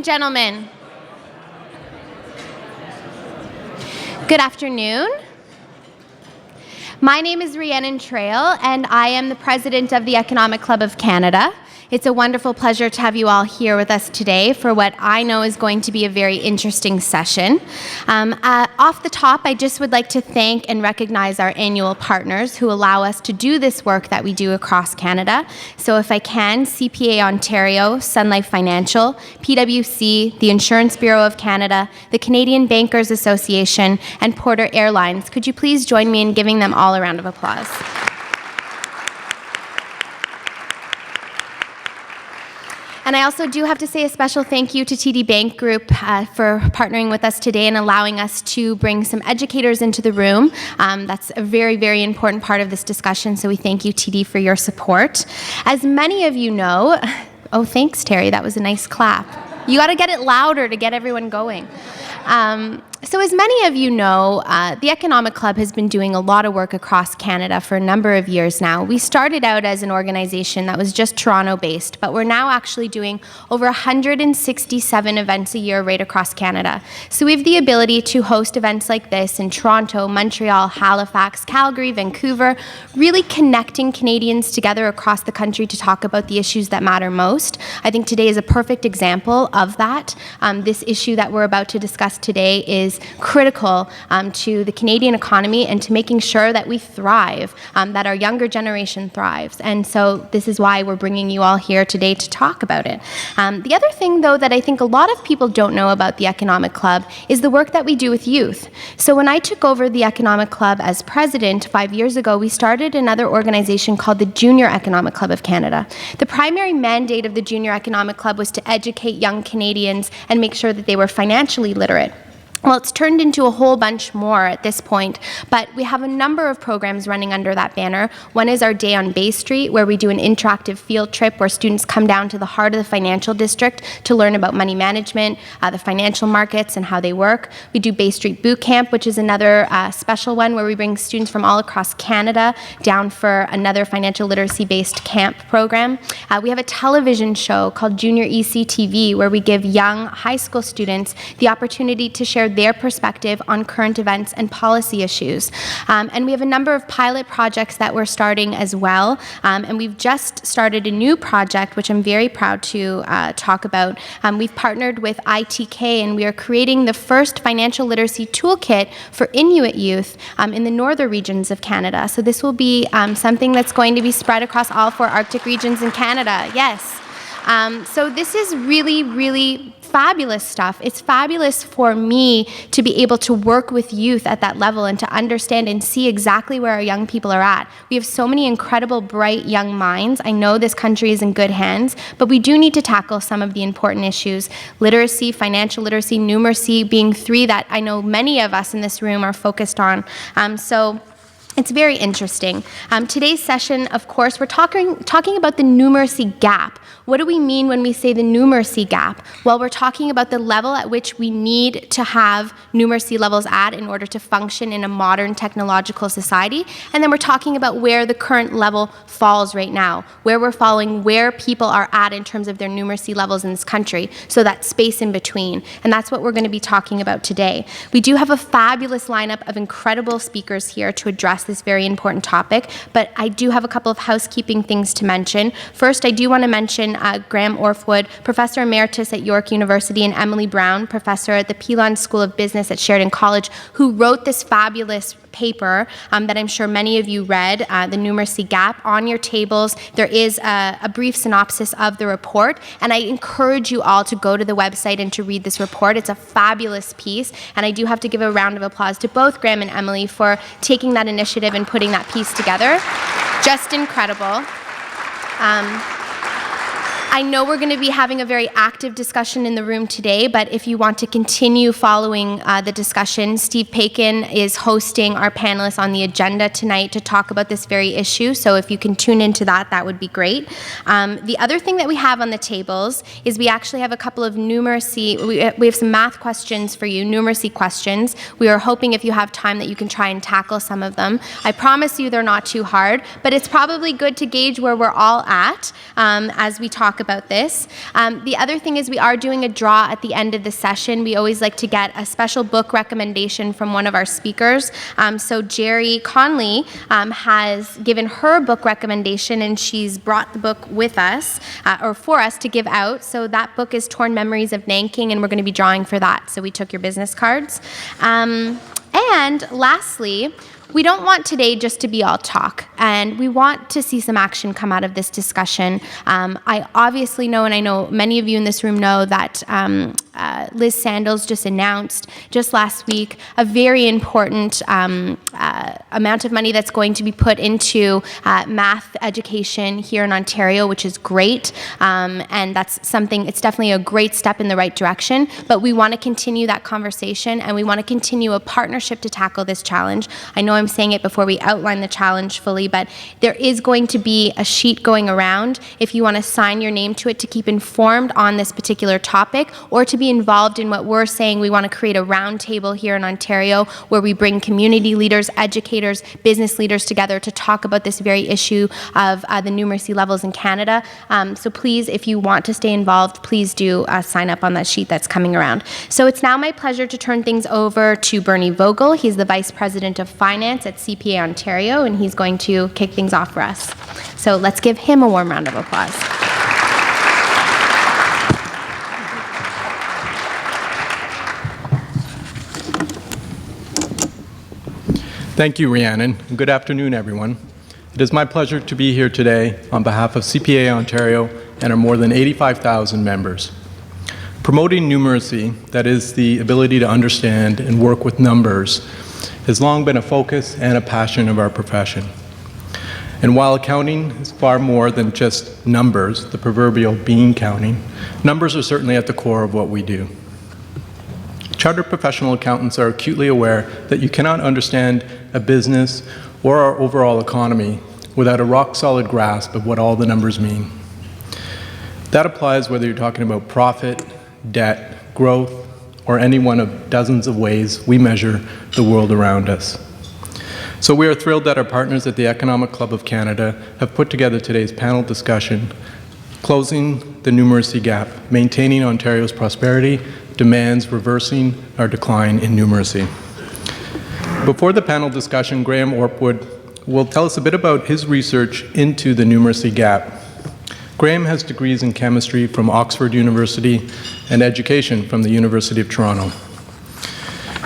and gentlemen, good afternoon. My name is Rhiannon Trail, and I am the president of the Economic Club of Canada. It's a wonderful pleasure to have you all here with us today for what I know is going to be a very interesting session. Off the top, I just would like to thank and recognize our annual partners who allow us to do this work that we do across Canada. So if I can, CPA Ontario, Sun Life Financial, PwC, the Insurance Bureau of Canada, the Canadian Bankers Association, and Porter Airlines. Could you please join me in giving them all a round of applause? And I also do have to say a special thank you to TD Bank Group for partnering with us today and allowing us to bring some educators into the room. That's a very, very important part of this discussion, so we thank you, TD, for your support. As many of you know, oh, thanks, Terry, that was a nice clap. You got to get it louder to get everyone going. So as many of you know, the Economic Club has been doing a lot of work across Canada for a number of years now. We started out as an organization that was just Toronto-based, but we're now actually doing over 167 events a year right across Canada. So we have the ability to host events like this in Toronto, Montreal, Halifax, Calgary, Vancouver, really connecting Canadians together across the country to talk about the issues that matter most. I think today is a perfect example of that. This issue that we're about to discuss today is critical to the Canadian economy and to making sure that we thrive, that our younger generation thrives. And so this is why we're bringing you all here today to talk about it. The other thing, though, that I think a lot of people don't know about the Economic Club is the work that we do with youth. So when I took over the Economic Club as president 5 years ago, we started another organization called the Junior Economic Club of Canada. The primary mandate of the Junior Economic Club was to educate young Canadians and make sure that they were financially literate. Well, it's turned into a whole bunch more at this point, but we have a number of programs running under that banner. One is our Day on Bay Street, where we do an interactive field trip where students come down to the heart of the financial district to learn about money management, the financial markets, and how they work. We do Bay Street Boot Camp, which is another special one where we bring students from all across Canada down for another financial literacy-based camp program. We have a television show called Junior ECTV, where we give young high school students the opportunity to share their perspective on current events and policy issues. And we have a number of pilot projects that we're starting as well. And we've just started a new project, which I'm very proud to talk about. We've partnered with ITK, and we are creating the first financial literacy toolkit for Inuit youth in the northern regions of Canada. So this will be something that's going to be spread across all 4 Arctic regions in Canada. Yes. So this is really, really fabulous stuff. It's fabulous for me to be able to work with youth at that level and to understand and see exactly where our young people are at. We have so many incredible, bright young minds. I know this country is in good hands, but we do need to tackle some of the important issues. Literacy, financial literacy, numeracy being 3 that I know many of us in this room are focused on. So it's very interesting. Today's session, of course, we're talking about the numeracy gap. What do we mean when we say the numeracy gap? Well, we're talking about the level at which we need to have numeracy levels at in order to function in a modern technological society. And then we're talking about where the current level falls right now, where we're falling, where people are at in terms of their numeracy levels in this country, so that space in between. And that's what we're going to be talking about today. We do have a fabulous lineup of incredible speakers here to address this very important topic, but I do have a couple of housekeeping things to mention. First, I do want to mention Graham Orfwood, Professor Emeritus at York University, and Emily Brown, Professor at the Pilon School of Business at Sheridan College, who wrote this fabulous paper that I'm sure many of you read, The Numeracy Gap. On your tables, there is a brief synopsis of the report, and I encourage you all to go to the website and to read this report. It's a fabulous piece, and I do have to give a round of applause to both Graham and Emily for taking that initiative and putting that piece together. Just incredible. I know we're going to be having a very active discussion in the room today, but if you want to continue following the discussion, Steve Paikin is hosting our panelists on the agenda tonight to talk about this very issue, so if you can tune into that, that would be great. The other thing that we have on the tables is we actually have a couple of numeracy, we have some math questions for you, numeracy questions. We are hoping if you have time that you can try and tackle some of them. I promise you they're not too hard, but it's probably good to gauge where we're all at as we talk about this. The other thing is we are doing a draw at the end of the session. We always like to get a special book recommendation from one of our speakers. So Jerry Conley has given her book recommendation, and she's brought the book with us, or for us to give out. So that book is Torn Memories of Nanking, and we're going to be drawing for that. So we took your business cards. And lastly, we don't want today just to be all talk, and we want to see some action come out of this discussion. I obviously know, and I know many of you in this room know, that Liz Sandals just announced just last week a very important amount of money that's going to be put into math education here in Ontario, which is great, and that's something, it's definitely a great step in the right direction, but we want to continue that conversation, and we want to continue a partnership to tackle this challenge. I know I'm saying it before we outline the challenge fully, but there is going to be a sheet going around if you want to sign your name to it to keep informed on this particular topic, or to be involved in what we're saying. We want to create a round table here in Ontario where we bring community leaders, educators, business leaders together to talk about this very issue of the numeracy levels in Canada. So please, if you want to stay involved, please do sign up on that sheet that's coming around. So it's now my pleasure to turn things over to Bernie Vogel. He's the Vice President of Finance at CPA Ontario, and he's going to kick things off for us. So let's give him a warm round of applause. Thank you, Rhiannon, and good afternoon, everyone. It is my pleasure to be here today on behalf of CPA Ontario and our more than 85,000 members. Promoting numeracy, that is the ability to understand and work with numbers, has long been a focus and a passion of our profession. And while accounting is far more than just numbers, the proverbial bean counting, numbers are certainly at the core of what we do. Chartered professional accountants are acutely aware that you cannot understand a business or our overall economy without a rock-solid grasp of what all the numbers mean. That applies whether you're talking about profit, debt, growth, or any one of dozens of ways we measure the world around us. So we are thrilled that our partners at the Economic Club of Canada have put together today's panel discussion, Closing the Numeracy Gap, Maintaining Ontario's Prosperity, Demands Reversing Our Decline in Numeracy. Before the panel discussion, Graham Orpwood will tell us a bit about his research into the numeracy gap. Graham has degrees in chemistry from Oxford University and education from the University of Toronto.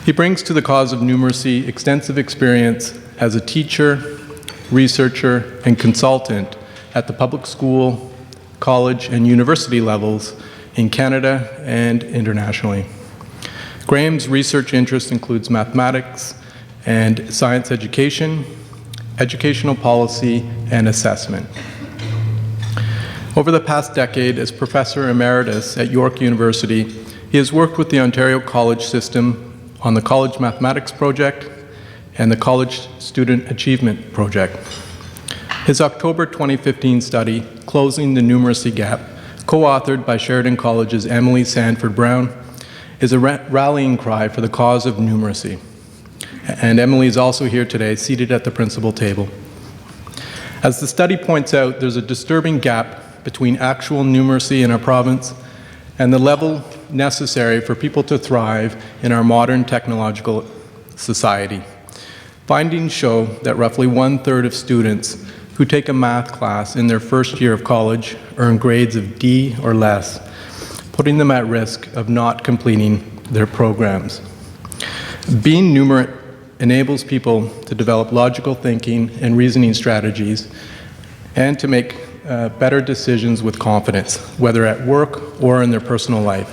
He brings to the cause of numeracy extensive experience as a teacher, researcher, and consultant at the public school, college, and university levels in Canada and internationally. Graham's research interest includes mathematics and science education, educational policy, and assessment. Over the past decade, as Professor Emeritus at York University, he has worked with the Ontario College System on the College Mathematics Project and the College Student Achievement Project. His October 2015 study, Closing the Numeracy Gap, co-authored by Sheridan College's Emily Sanford Brown, is a rallying cry for the cause of numeracy. And Emily is also here today, seated at the principal table. As the study points out, there's a disturbing gap between actual numeracy in our province and the level necessary for people to thrive in our modern technological society. Findings show that roughly 1/3 of students who take a math class in their first year of college earn grades of D or less, putting them at risk of not completing their programs. Being numerate enables people to develop logical thinking and reasoning strategies and to make better decisions with confidence, whether at work or in their personal life.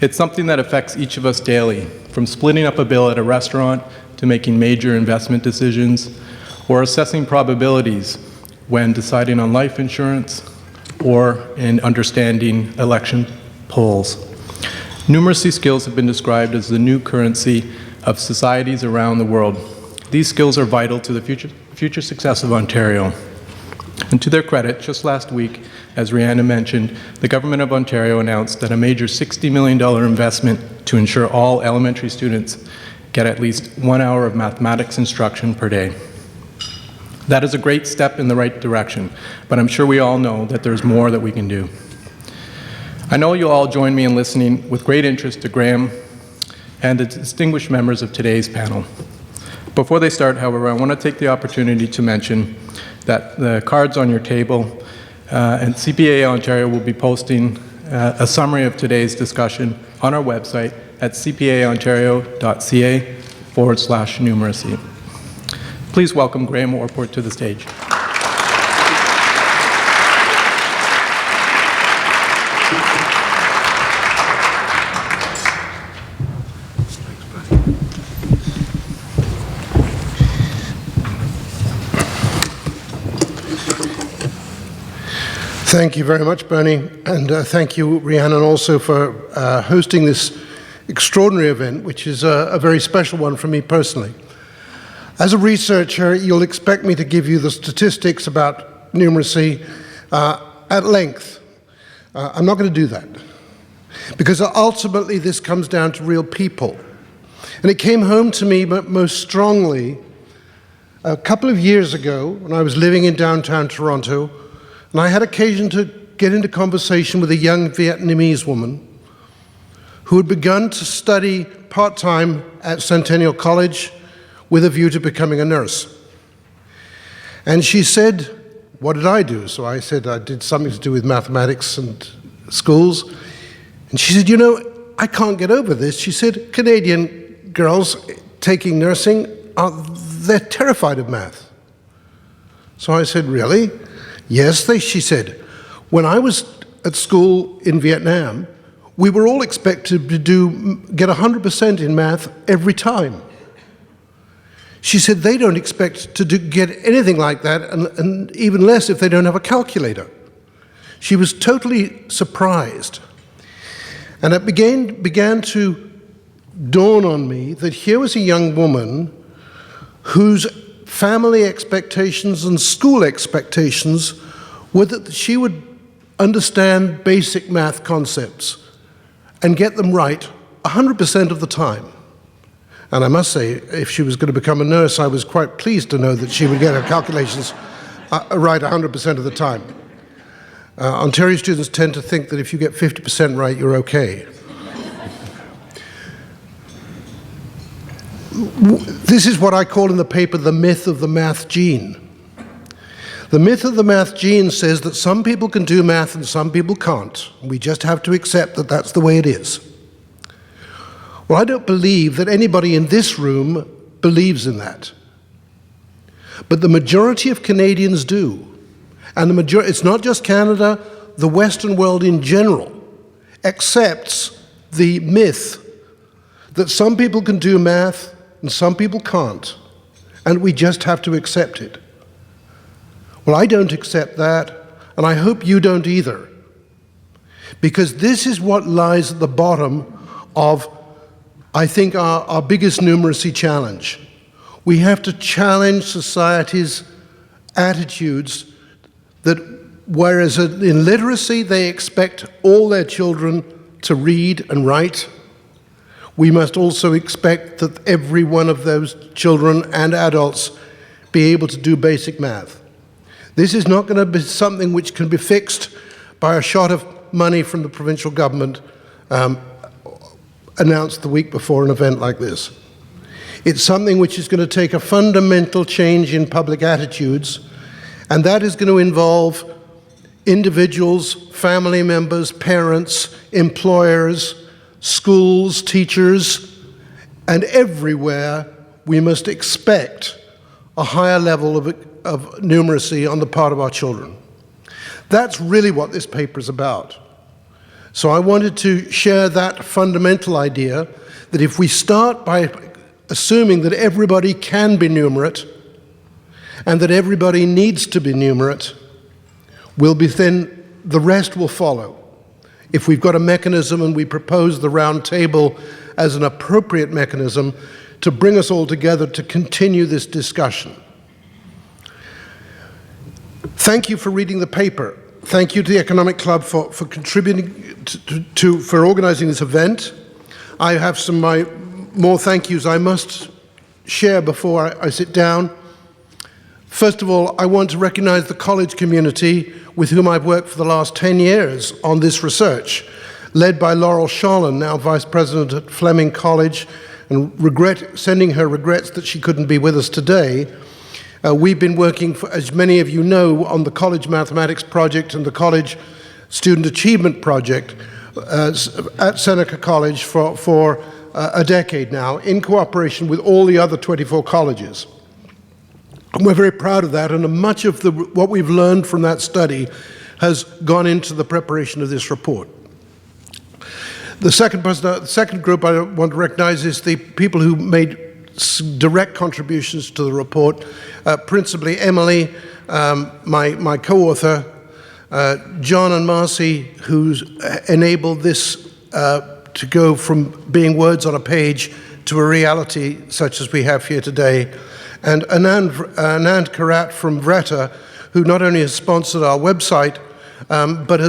It's something that affects each of us daily, from splitting up a bill at a restaurant to making major investment decisions, or assessing probabilities when deciding on life insurance or in understanding election polls. Numeracy skills have been described as the new currency of societies around the world. These skills are vital to the future success of Ontario. And to their credit, just last week, as Rhiannon mentioned, the Government of Ontario announced that a major $60 million investment to ensure all elementary students get at least 1 hour of mathematics instruction per day. That is a great step in the right direction, but I'm sure we all know that there's more that we can do. I know you'll all join me in listening with great interest to Graham and the distinguished members of today's panel. Before they start, however, I want to take the opportunity to mention that the cards on your table and CPA Ontario will be posting a summary of today's discussion on our website at cpaontario.ca/numeracy. Please welcome Graham Orport to the stage. Thank you very much, Bernie, and thank you, Rhiannon, also for hosting this extraordinary event, which is a very special one for me personally. As a researcher, you'll expect me to give you the statistics about numeracy at length. I'm not going to do that, because ultimately this comes down to real people. And it came home to me most strongly a couple of years ago when I was living in downtown Toronto, and I had occasion to get into conversation with a young Vietnamese woman who had begun to study part-time at Centennial College with a view to becoming a nurse. And she said, what did I do? So I said I did something to do with mathematics and schools. And she said, you know, I can't get over this. She said, Canadian girls taking nursing, they're terrified of math. So I said, really? Yes, she said. When I was at school in Vietnam, we were all expected to get 100% in math every time. She said they don't expect to get anything like that, and even less if they don't have a calculator. She was totally surprised. And it began to dawn on me that here was a young woman whose family expectations and school expectations were that she would understand basic math concepts and get them right 100% of the time. And I must say, if she was going to become a nurse, I was quite pleased to know that she would get her calculations right 100% of the time. Ontario students tend to think that if you get 50% right, you're okay. This is what I call in the paper the myth of the math gene. The myth of the math gene says that some people can do math and some people can't. We just have to accept that that's the way it is. Well, I don't believe that anybody in this room believes in that. But the majority of Canadians do. And it's not just Canada, the Western world in general accepts the myth that some people can do math and some people can't, and we just have to accept it. Well, I don't accept that, and I hope you don't either, because this is what lies at the bottom of, I think, our biggest numeracy challenge. We have to challenge society's attitudes that whereas in literacy they expect all their children to read and write, we must also expect that every one of those children and adults be able to do basic math. This is not going to be something which can be fixed by a shot of money from the provincial government announced the week before an event like this. It's something which is going to take a fundamental change in public attitudes, and that is going to involve individuals, family members, parents, employers, schools, teachers, and everywhere we must expect a higher level of numeracy on the part of our children. That's really what this paper is about. So I wanted to share that fundamental idea that if we start by assuming that everybody can be numerate and that everybody needs to be numerate, then the rest will follow. If we've got a mechanism and we propose the round table as an appropriate mechanism to bring us all together to continue this discussion. Thank you for reading the paper. Thank you to the Economic Club for contributing for organizing this event. I have some more thank yous I must share before I sit down. First of all, I want to recognize the college community with whom I've worked for the last 10 years on this research, led by Laurel Sharlin, now Vice President at Fleming College, and sending her regrets that she couldn't be with us today. We've been working, as many of you know, on the College Mathematics Project and the College Student Achievement Project at Seneca College for a decade now, in cooperation with all the other 24 colleges. And we're very proud of that, and much of what we've learned from that study has gone into the preparation of this report. The second group I want to recognize is the people who made direct contributions to the report, principally Emily, my co-author, John and Marcy, who's enabled this to go from being words on a page to a reality such as we have here today, and Anand Karat from Vreta, who not only has sponsored our website, but has